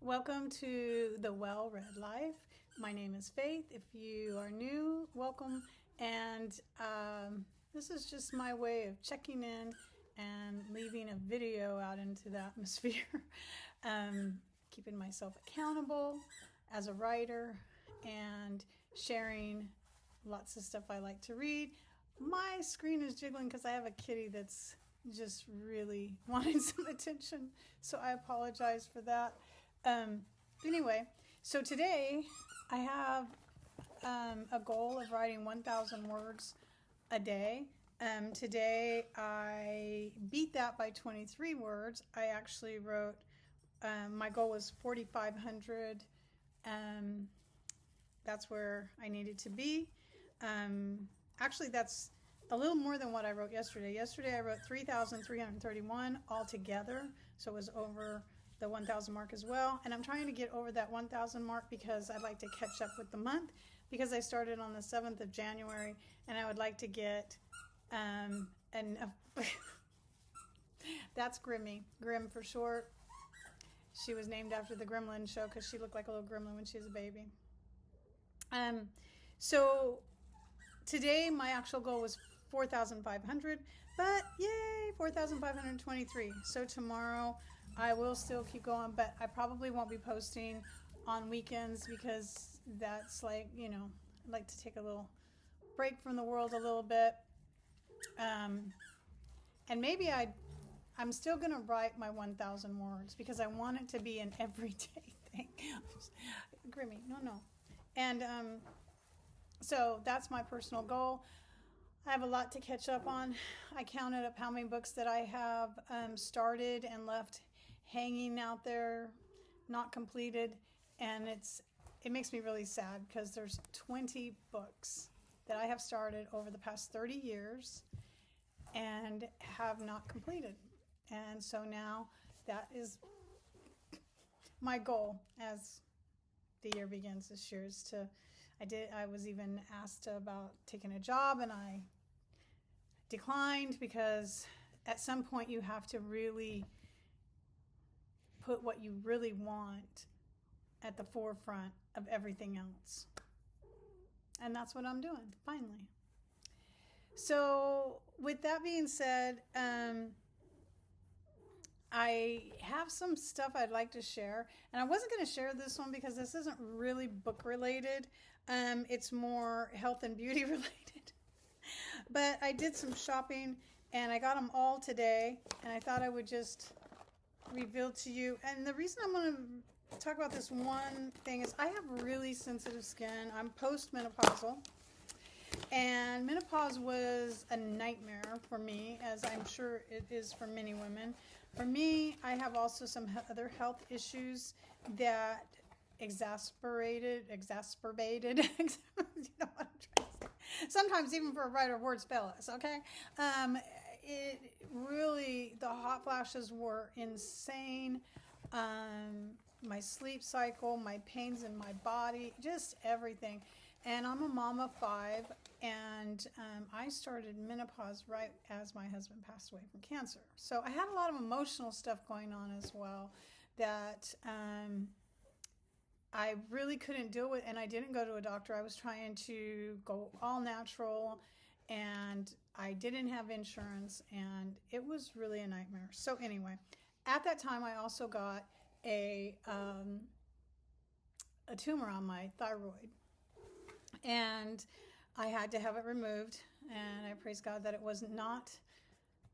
Welcome to the Well Read Life. My name is Faith. If you are new, welcome. And this is just my way of checking in and leaving a video out into the atmosphere, keeping myself accountable as a writer and sharing lots of stuff I like to read. My screen is jiggling because I have a kitty that's just really wanting some attention, so I apologize for that. Anyway, so today I have a goal of writing 1,000 words a day. Today I beat that by 23 words. I actually wrote, my goal was 4,500. That's where I needed to be. Actually, that's a little more than what I wrote yesterday. Yesterday I wrote 3,331 altogether, so it was over the 1,000 mark as well. And I'm trying to get over that 1,000 mark because I'd like to catch up with the month, because I started on the 7th of January and I would like to get enough. That's Grimmy, Grim for short. She was named after the Gremlin show because she looked like a little gremlin when she was a baby. So today my actual goal was 4,500, but yay, 4,523. So tomorrow I will still keep going, but I probably won't be posting on weekends because that's like, I like to take a little break from the world a little bit. And maybe I'm still going to write my 1,000 words because I want it to be an everyday thing. Grimmy, no. And so that's my personal goal. I have a lot to catch up on. I counted up how many books that I have started and left hanging out there, not completed, and it makes me really sad because there's 20 books that I have started over the past 30 years and have not completed. And so now that is my goal as the year begins this year is to, I was even asked about taking a job and I declined because at some point you have to really put what you really want at the forefront of everything else. And that's what I'm doing, finally. So with that being said, I have some stuff I'd like to share. And I wasn't going to share this one because this isn't really book related. It's more health and beauty related. But I did some shopping and I got them all today. And I thought I would just reveal to you. And the reason I'm going to talk about this one thing is I have really sensitive skin. I'm postmenopausal. And menopause was a nightmare for me, as I'm sure it is for many women. For me, I have also some other health issues that exacerbated, you know what I'm trying to say. Sometimes even for a writer, words fail us, okay? It really, the hot flashes were insane. My sleep cycle, my pains in my body, just everything. And I'm a mom of 5, and I started menopause right as my husband passed away from cancer. So I had a lot of emotional stuff going on as well that I really couldn't deal with, and I didn't go to a doctor. I was trying to go all natural, and I didn't have insurance, and it was really a nightmare. So anyway, at that time, I also got a tumor on my thyroid. And I had to have it removed, and I praise God that it was not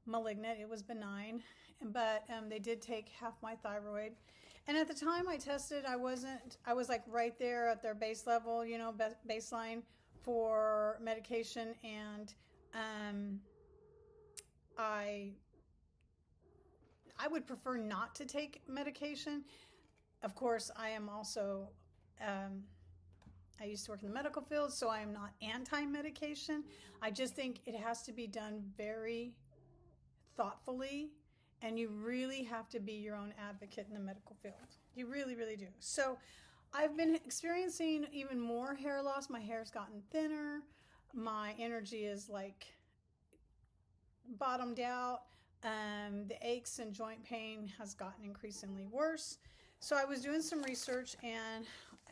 malignant, it was benign, but they did take half my thyroid. And at the time I tested, I was like right there at their base level, baseline for medication, and I would prefer not to take medication. Of course, I am also I used to work in the medical field, so I am not anti-medication. I just think it has to be done very thoughtfully, and you really have to be your own advocate in the medical field. You really, really do. So I've been experiencing even more hair loss. My hair's gotten thinner. My energy is like bottomed out. The aches and joint pain has gotten increasingly worse. So I was doing some research, and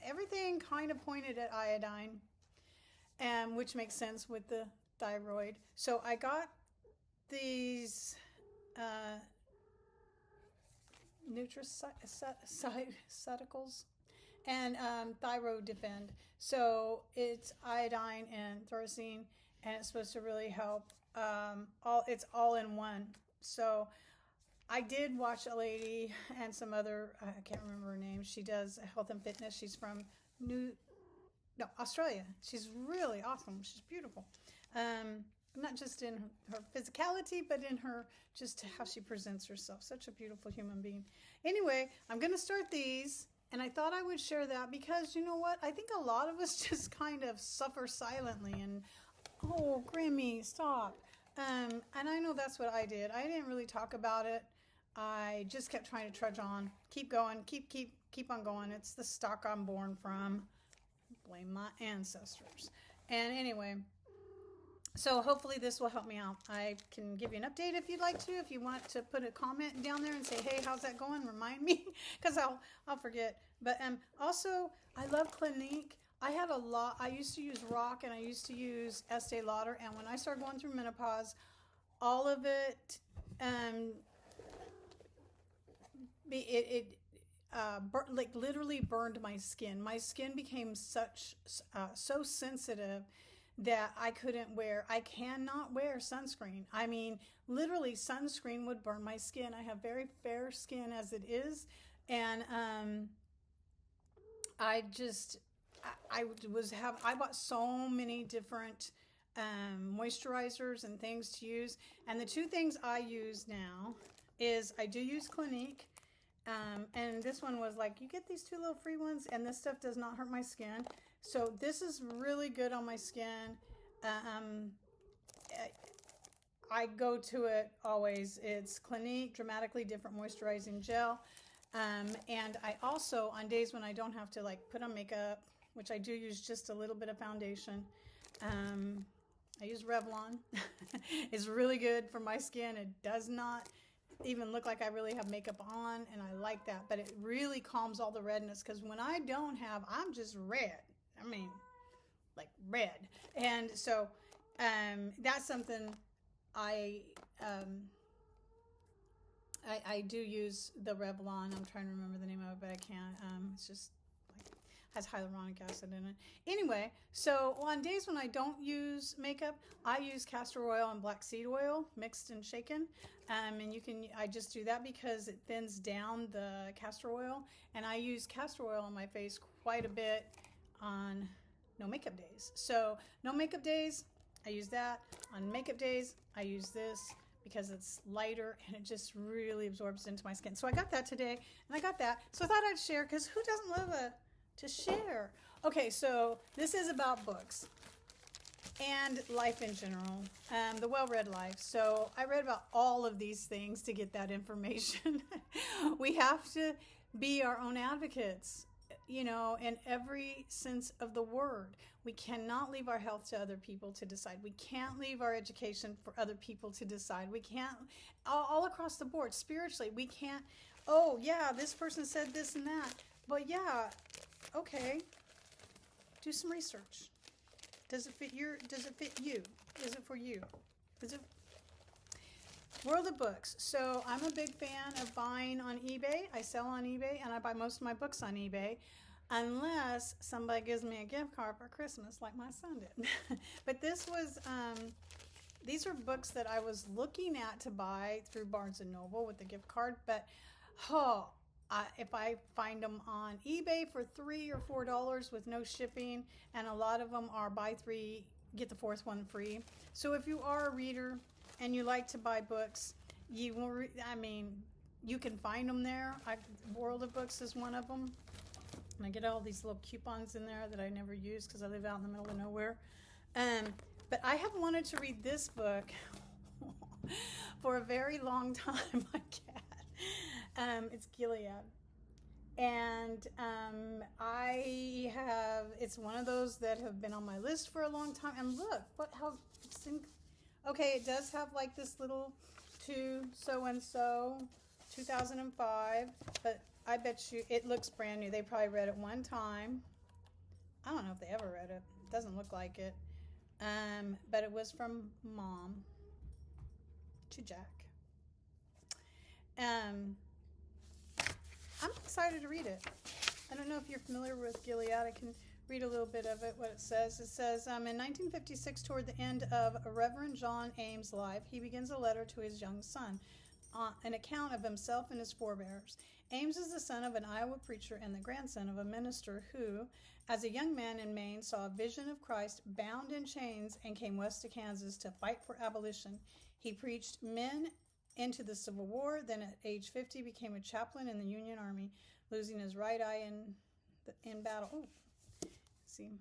everything kind of pointed at iodine, and which makes sense with the thyroid. So I got these nutraceuticals and Thyroid Defend. So it's iodine and tyrosine, and it's supposed to really help. It's all in one. So I did watch a lady and some other, I can't remember her name. She does health and fitness. She's from Australia. She's really awesome. She's beautiful. Not just in her physicality, but in her, just how she presents herself. Such a beautiful human being. Anyway, I'm going to start these, and I thought I would share that because, you know what? I think a lot of us just kind of suffer silently and, oh, Grammy, stop. And I know that's what I did. I didn't really talk about it. I just kept trying to trudge on, keep going, keep on going. It's the stock I'm born from. Blame my ancestors. And anyway, so hopefully this will help me out. I can give you an update if you'd like to. If you want to put a comment down there and say, hey, how's that going? Remind me, because I'll forget. But also, I love Clinique. I had a lot. I used to use Rock, and I used to use Estee Lauder. And when I started going through menopause, all of it, like literally burned my skin. My skin became so sensitive that I cannot wear sunscreen. I mean, literally sunscreen would burn my skin. I have very fair skin as it is. And I bought so many different moisturizers and things to use. And the two things I use now is I do use Clinique. And this one was like, you get these two little free ones, and this stuff does not hurt my skin. So this is really good on my skin. I go to it always. It's Clinique Dramatically Different Moisturizing Gel. And I also, on days when I don't have to like put on makeup, which I do use just a little bit of foundation, I use Revlon. It's really good for my skin. It does not even look like I really have makeup on, and I like that, but it really calms all the redness, because when I don't have, I'm just red. I mean, like red. And so that's something I do use the Revlon. I'm trying to remember the name of it, but I can't. It's just has hyaluronic acid in it. Anyway, so on days when I don't use makeup, I use castor oil and black seed oil mixed and shaken. And I just do that because it thins down the castor oil. And I use castor oil on my face quite a bit on no makeup days. So no makeup days, I use that. On makeup days, I use this because it's lighter and it just really absorbs into my skin. So I got that today, and I got that. So I thought I'd share, because who doesn't love to share? Okay, so this is about books and life in general, the well-read life. So I read about all of these things to get that information. We have to be our own advocates, in every sense of the word. We cannot leave our health to other people to decide. We can't leave our education for other people to decide. We can't, all across the board, spiritually, we can't, oh yeah, this person said this and that. But yeah, okay, do some research. Does it fit you? Is it for you? Is it World of Books? So I'm a big fan of buying on eBay. I sell on eBay, and I buy most of my books on eBay, unless somebody gives me a gift card for Christmas, like my son did. But these are books that I was looking at to buy through Barnes & Noble with the gift card, but if I find them on eBay for $3 or $4 with no shipping, and a lot of them are buy 3, get the 4th one free. So if you are a reader and you like to buy books, you can find them there. World of Books is one of them. And I get all these little coupons in there that I never use because I live out in the middle of nowhere. But I have wanted to read this book for a very long time. My cat. It's Gilead. And it's one of those that have been on my list for a long time. And look, okay, it does have like this little to so-and-so, 2005, but I bet you it looks brand new. They probably read it one time. I don't know if they ever read it. It doesn't look like it. But it was from Mom to Jack. I'm excited to read it. I don't know if you're familiar with Gilead. I can read a little bit of it, what it says. It says, in 1956, toward the end of Reverend John Ames' life, he begins a letter to his young son, an account of himself and his forebears. Ames is the son of an Iowa preacher and the grandson of a minister who, as a young man in Maine, saw a vision of Christ bound in chains and came west to Kansas to fight for abolition. He preached men into the Civil War, then at age 50 became a chaplain in the Union Army, losing his right eye in battle. Oh, see,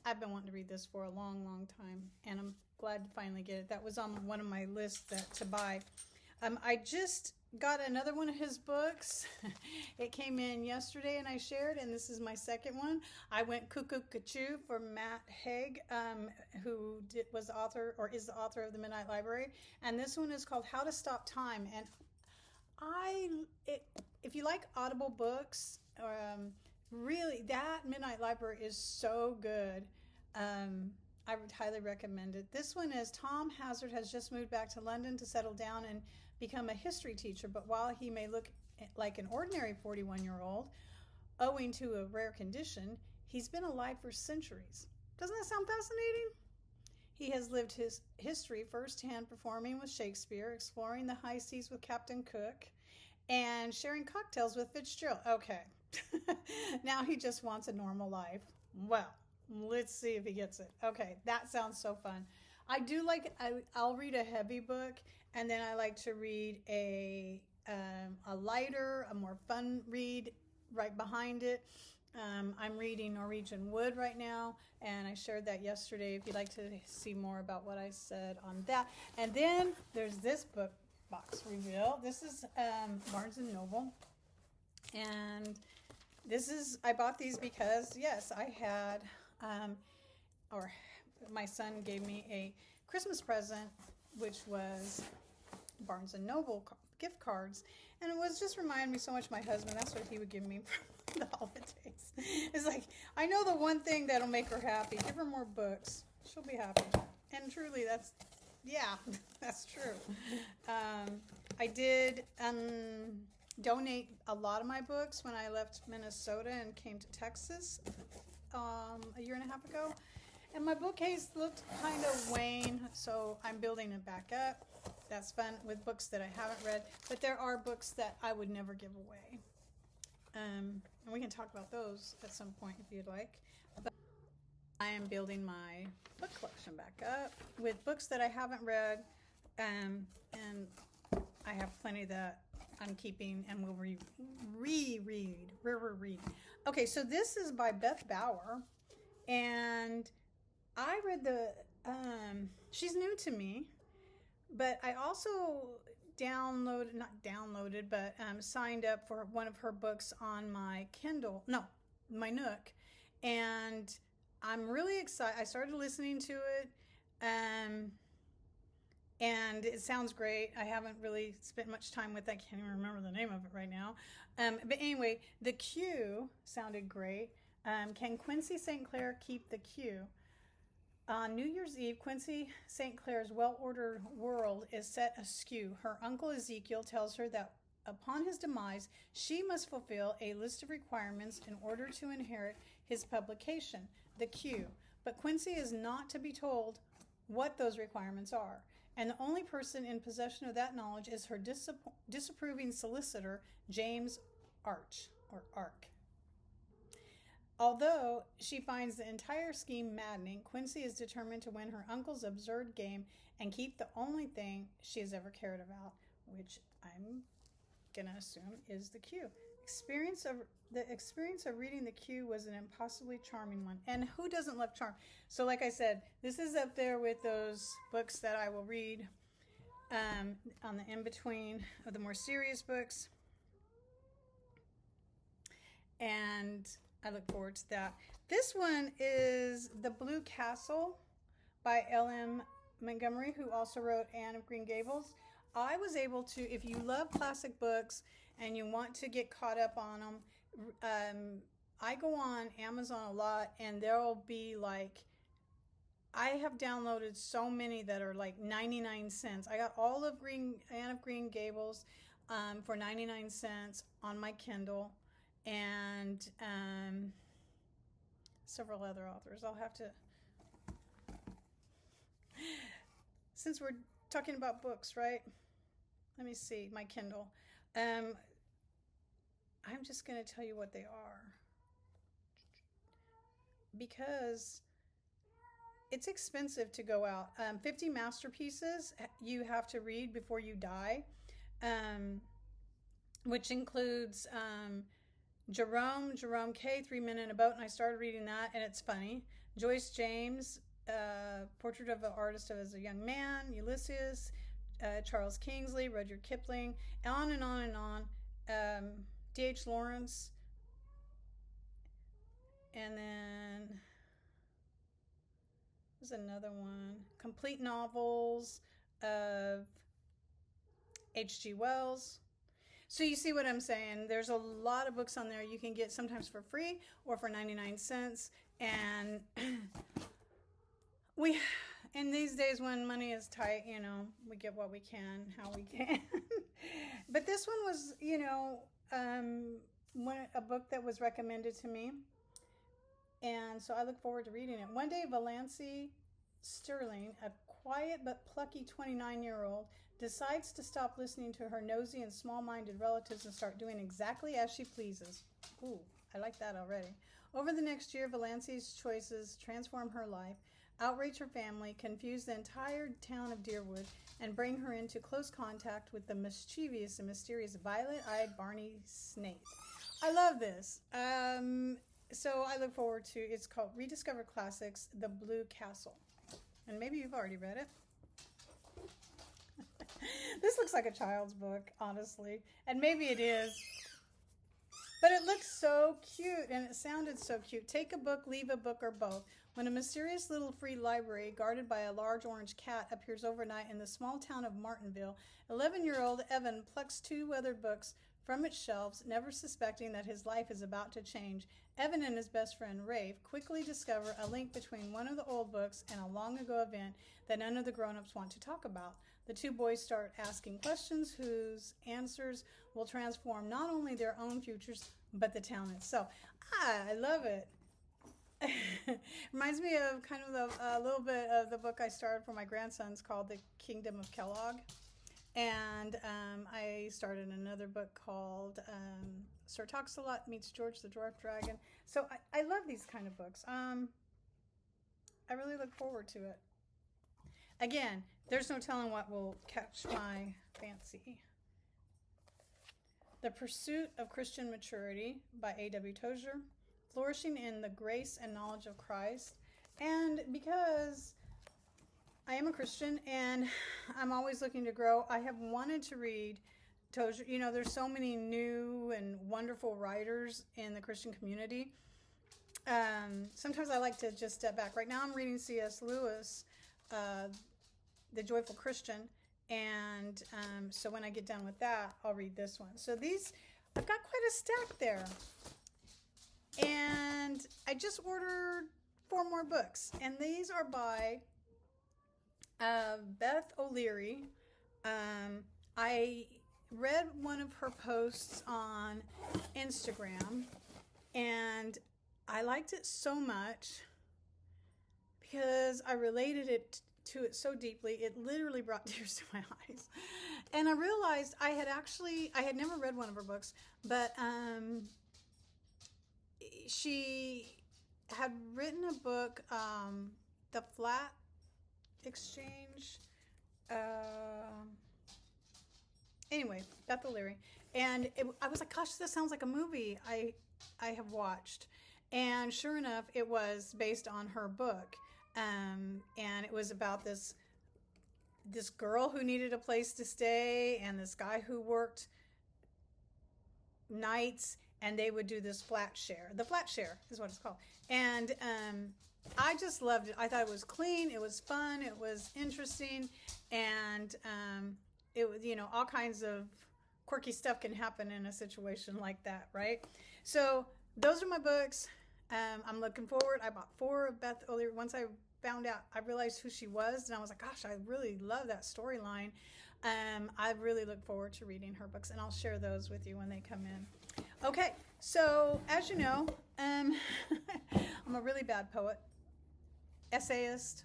I've been wanting to read this for a long, long time, and I'm glad to finally get it. That was on one of my lists to buy. I just got another one of his books. It came in yesterday, and I shared, and this is my second one. I went cuckoo cuckoo for Matt Haig, who was the author, or is the author of The Midnight Library, and this one is called How to Stop Time. And if you like Audible books, really, that Midnight Library is so good. I would highly recommend it. This one is Tom Hazard has just moved back to London to settle down and become a history teacher, but while he may look like an ordinary 41-year-old, owing to a rare condition, he's been alive for centuries. Doesn't that sound fascinating? He has lived his history firsthand, performing with Shakespeare, exploring the high seas with Captain Cook, and sharing cocktails with Fitzgerald. Okay. Now he just wants a normal life. Well, let's see if he gets it. Okay, that sounds so fun. I do like, I'll read a heavy book, and then I like to read a lighter, a more fun read right behind it. I'm reading Norwegian Wood right now, and I shared that yesterday if you'd like to see more about what I said on that. And then there's this book box reveal. This is Barnes & Noble, and this is, I bought these because, yes, I had, or my son gave me a Christmas present, which was Barnes & Noble gift cards, and it was just reminding me so much of my husband. That's what he would give me for the holidays. It's like, I know the one thing that'll make her happy. Give her more books. She'll be happy. And truly, that's, yeah, that's true. I did donate a lot of my books when I left Minnesota and came to Texas a year and a half ago. And my bookcase looked kind of wane, so I'm building it back up. That's fun with books that I haven't read, but there are books that I would never give away. And we can talk about those at some point if you'd like. But I am building my book collection back up with books that I haven't read, and I have plenty that I'm keeping and will reread. Okay, so this is by Beth Bauer, and I read she's new to me, but I also signed up for one of her books on my Kindle, my Nook, and I'm really excited. I started listening to it, and it sounds great. I haven't really spent much time with it. I can't even remember the name of it right now. But anyway, the Q sounded great. Can Quincy St. Clair keep the Q? On New Year's Eve, Quincy St. Clair's well-ordered world is set askew. Her uncle Ezekiel tells her that upon his demise, she must fulfill a list of requirements in order to inherit his publication, the Q. But Quincy is not to be told what those requirements are, and the only person in possession of that knowledge is her disapproving solicitor, James Arch, or Ark. Although she finds the entire scheme maddening, Quincy is determined to win her uncle's absurd game and keep the only thing she has ever cared about, which I'm going to assume is the Q. The experience of reading the Q was an impossibly charming one. And who doesn't love charm? So like I said, this is up there with those books that I will read on the in-between of the more serious books. And I look forward to that. This one is The Blue Castle by L.M. Montgomery, who also wrote Anne of Green Gables. I was able to, if you love classic books and you want to get caught up on them, I go on Amazon a lot, and there'll be like, I have downloaded so many that are like 99 cents. I got all of Anne of Green Gables for 99 cents on my Kindle, and several other authors. I'll have to, since we're talking about books, right? Let me see, my Kindle. I'm just going to tell you what they are, because it's expensive to go out. 50 masterpieces you have to read before you die, which includes Jerome K, 3 Men in a Boat, and I started reading that, and it's funny. Joyce James, Portrait of an Artist as a Young Man, Ulysses, Charles Kingsley, Rudyard Kipling, on and on and on. D.H. Lawrence, and then there's another one, complete novels of H.G. Wells. So you see what I'm saying? There's a lot of books on there you can get sometimes for free or for 99 cents. And we, in these days when money is tight, you know, we get what we can, how we can. But this one was, you know, a book that was recommended to me. And so I look forward to reading it. One day, Valancy Sterling, a quiet but plucky 29-year-old, decides to stop listening to her nosy and small-minded relatives and start doing exactly as she pleases. Ooh, I like that already. Over the next year, Valancy's choices transform her life, outrage her family, confuse the entire town of Deerwood, and bring her into close contact with the mischievous and mysterious violet-eyed Barney Snaith. I love this. So I look forward to, it's called Rediscover Classics, The Blue Castle. And maybe you've already read it. This looks like a child's book, honestly. And maybe it is. But it looks so cute, and it sounded so cute. Take a book, leave a book, or both. When a mysterious little free library, guarded by a large orange cat, appears overnight in the small town of Martinville, 11-year-old Evan plucks 2 weathered books from its shelves, never suspecting that his life is about to change. Evan and his best friend, Rafe, quickly discover a link between one of the old books and a long-ago event that none of the grown-ups want to talk about. The 2 boys start asking questions whose answers will transform not only their own futures, but the town itself. I love it. Reminds me of kind of a little bit of the book I started for my grandsons called The Kingdom of Kellogg. And I started another book called Sir Toxalot Meets George the Dwarf Dragon. So I love these kind of books. I really look forward to it. Again, there's no telling what will catch my fancy. The Pursuit of Christian Maturity by A.W. Tozer. Flourishing in the Grace and Knowledge of Christ. And because I am a Christian and I'm always looking to grow, I have wanted to read Tozer. You know, there's so many new and wonderful writers in the Christian community. Sometimes I like to just step back. Right now I'm reading C.S. Lewis, The Joyful Christian. And so when I get done with that, I'll read this one. So these, I've got quite a stack there. And I just ordered 4 more books. And these are by Beth O'Leary. I read one of her posts on Instagram, and I liked it so much because I related it to it so deeply. It literally brought tears to my eyes. And I realized I had never read one of her books, but she had written a book, The Flat Exchange. Anyway, Beth O'Leary. And I was like, gosh, this sounds like a movie I have watched. And sure enough, it was based on her book. And it was about this girl who needed a place to stay and this guy who worked nights, and they would do this flat share. The flat share is what it's called. And I just loved it. I thought it was clean. It was fun. It was interesting. And it was, you know, all kinds of quirky stuff can happen in a situation like that, right? So those are my books. I'm looking forward. I bought 4 of Beth O'Leary. Once I found out, I realized who she was, and I was like, gosh, I really love that storyline. I really look forward to reading her books, and I'll share those with you when they come in. Okay, so as you know, I'm a really bad poet, essayist,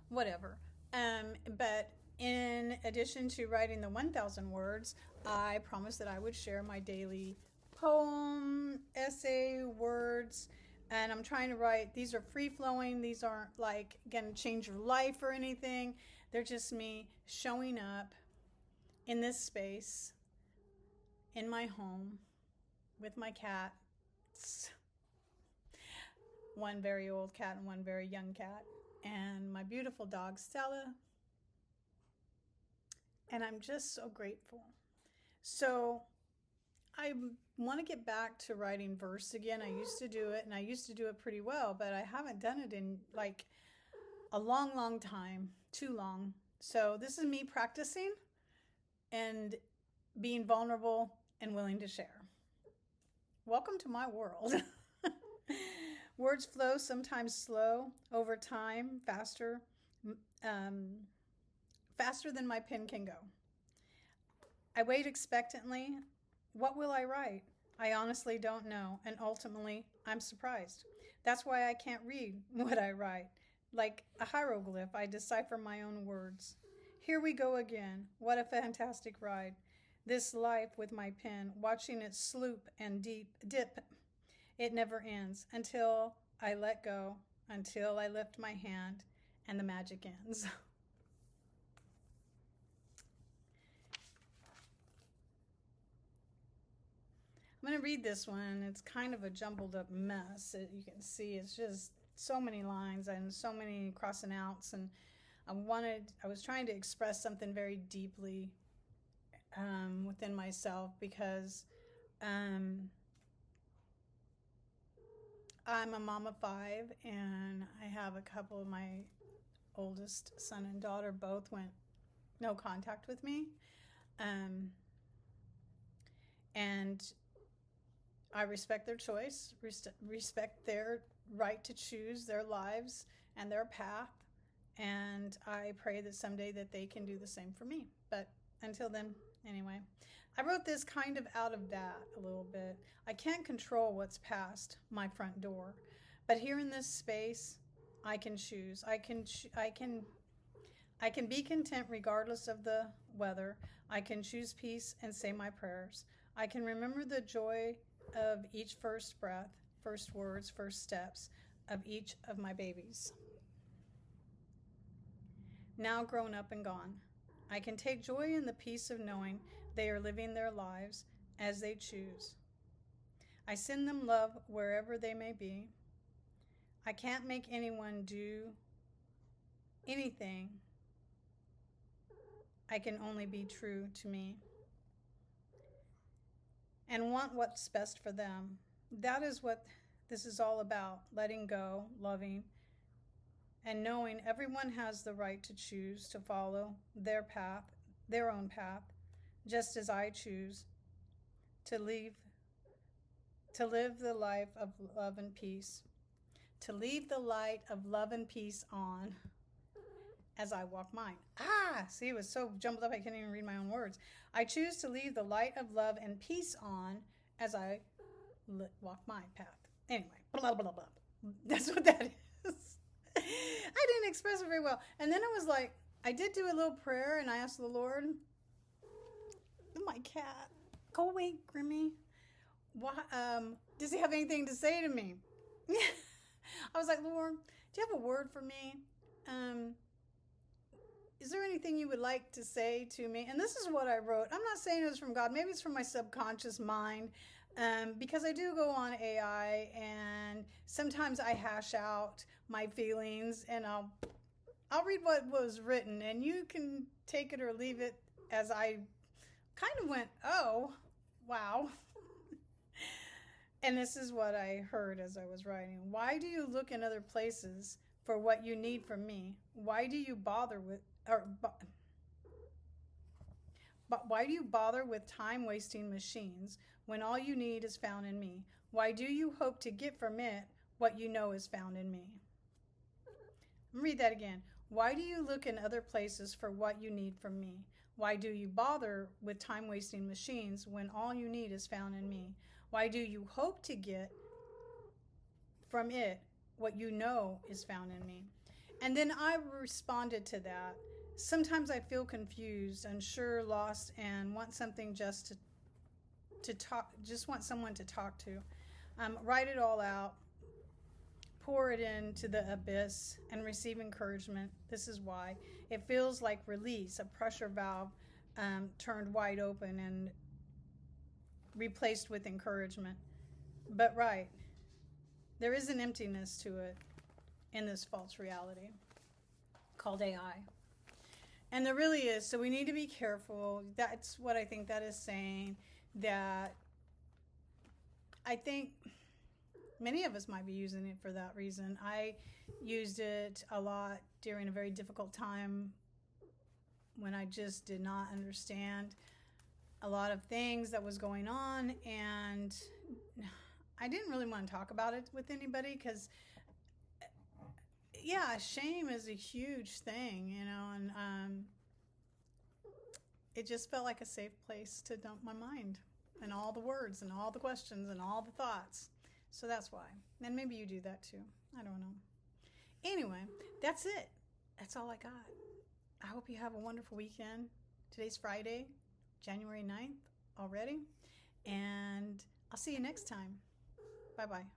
whatever. But in addition to writing the 1,000 words, I promised that I would share my daily poem, essay, words, and I'm trying to write. These are free flowing. These aren't like going to change your life or anything. They're just me showing up in this space, in my home, with my cats, one very old cat and one very young cat, and my beautiful dog, Stella. And I'm just so grateful. So I want to get back to writing verse again. I used to do it, and I used to do it pretty well, but I haven't done it in like a long, long time, too long. So this is me practicing and being vulnerable and willing to share. Welcome to my world. Words flow, sometimes slow, over time, faster than my pen can go. I wait expectantly. What will I write? I honestly don't know, and ultimately, I'm surprised. That's why I can't read what I write. Like a hieroglyph, I decipher my own words. Here we go again. What a fantastic ride. This life with my pen, watching it sloop and dip. It never ends until I let go, until I lift my hand, and the magic ends. I'm going to read this one. It's kind of a jumbled up mess. You can see it's just so many lines and so many crossing outs, and I was trying to express something very deeply within myself, because I'm a mom of 5, and I have a couple of my oldest son and daughter both went no contact with me, and I respect their choice, respect their right to choose their lives and their path, and I pray that someday that they can do the same for me. But until then, anyway, I wrote this kind of out of that a little bit. I can't control what's past my front door, but here in this space, I can choose. I can be content regardless of the weather. I can choose peace and say my prayers. I can remember the joy of each first breath, first words, first steps of each of my babies, now grown up and gone. I can take joy in the peace of knowing they are living their lives as they choose. I send them love wherever they may be. I can't make anyone do anything. I can only be true to me and want what's best for them. That is what this is all about, letting go, loving, and knowing everyone has the right to choose to follow their path, their own path, just as I choose to live the life of love and peace, to leave the light of love and peace on as I walk mine. See, it was so jumbled up I can't even read my own words. I choose to leave the light of love and peace on as I walk my path. Anyway, blah, blah, blah. That's what that is. I didn't express it very well. And then I was like, I did do a little prayer, and I asked the Lord, my cat, go away, Grimmy. Why, does he have anything to say to me? I was like, Lord, do you have a word for me? Is there anything you would like to say to me? And this is what I wrote. I'm not saying it was from God. Maybe it's from my subconscious mind, because I do go on AI, and sometimes I hash out my feelings, and I'll read what was written, and you can take it or leave it, as I kind of went, oh, wow. And this is what I heard as I was writing. Why do you look in other places for what you need from me? Why do you bother with, But why do you bother with time-wasting machines when all you need is found in me? Why do you hope to get from it what you know is found in me? Read that again. Why do you look in other places for what you need from me? Why do you bother with time-wasting machines when all you need is found in me? Why do you hope to get from it what you know is found in me? And then I responded to that. Sometimes I feel confused, unsure, lost, and want something just to talk, just want someone to talk to. Write it all out, pour it into the abyss, and receive encouragement. This is why. It feels like release, a pressure valve turned wide open and replaced with encouragement. But right, there is an emptiness to it in this false reality called AI. And there really is. So we need to be careful. That's what I think that is saying. That I think many of us might be using it for that reason. I used it a lot during a very difficult time when I just did not understand a lot of things that was going on, and I didn't really want to talk about it with anybody because, yeah, shame is a huge thing, you know, and it just felt like a safe place to dump my mind and all the words and all the questions and all the thoughts. So that's why. And maybe you do that too. I don't know. Anyway, that's it. That's all I got. I hope you have a wonderful weekend. Today's Friday, January 9th already. And I'll see you next time. Bye-bye.